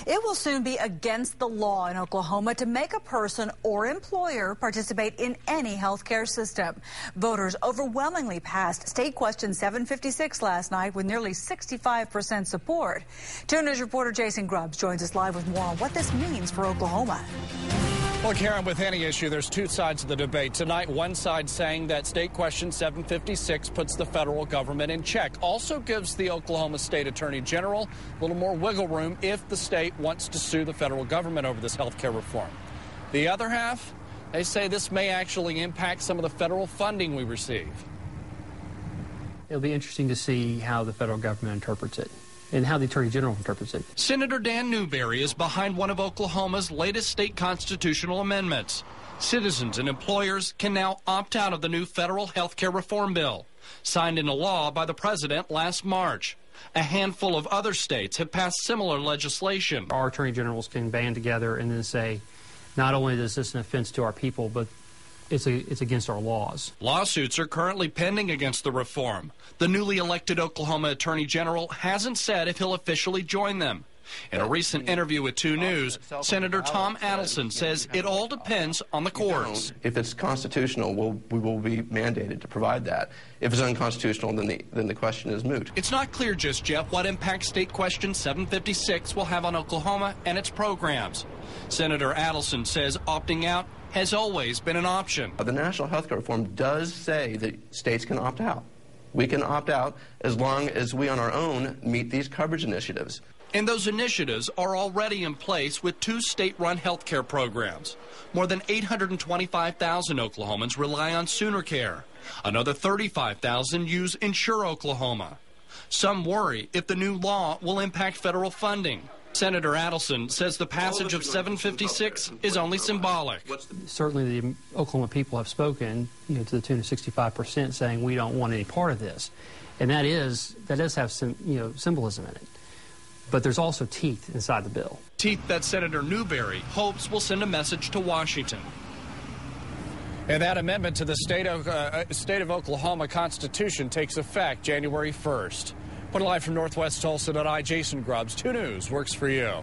It will soon be against the law in Oklahoma to make a person or employer participate in any health care system. Voters overwhelmingly passed State Question 756 last night with nearly 65% support. 2 News reporter Jason Grubbs joins us live with more on what this means for Oklahoma. Well, Karen, with any issue, there's two sides of the debate. Tonight, one side saying that State Question 756 puts the federal government in check. Also gives the Oklahoma State Attorney General a little more wiggle room if the state wants to sue the federal government over this health care reform. The other half, they say this may actually impact some of the federal funding we receive. It'll be interesting to see how the federal government interprets it and how the Attorney General interprets it. Senator Dan Newberry is behind one of Oklahoma's latest state constitutional amendments. Citizens and employers can now opt out of the new federal health care reform bill, signed into law by the president last March. A handful of other states have passed similar legislation. Our attorney generals can band together and then say, not only is this an offense to our people, but it's against our laws. Lawsuits are currently pending against the reform. The newly elected Oklahoma Attorney General hasn't said if he'll officially join them. In a recent interview with 2 News, Senator Tom Adelson says it all depends on the courts. If it's constitutional, we will be mandated to provide that. If it's unconstitutional, then the question is moot. It's not clear just yet what impact State Question 756 will have on Oklahoma and its programs. Senator Adelson says opting out has always been an option. The National Health Care Reform does say that states can opt out. We can opt out as long as we on our own meet these coverage initiatives. And those initiatives are already in place with 2 state-run health care programs. More than 825,000 Oklahomans rely on Sooner Care. Another 35,000 use Insure Oklahoma. Some worry if the new law will impact federal funding. Senator Adelson says the passage of 756 is only symbolic. Certainly the Oklahoma people have spoken, to the tune of 65%, saying we don't want any part of this. And that does have some, symbolism in it. But there's also teeth inside the bill. Teeth that Senator Newberry hopes will send a message to Washington. And that amendment to the state of Oklahoma Constitution takes effect January 1st. Put live from Northwest Tulsa tonight, Jason Grubbs, 2 News works for you.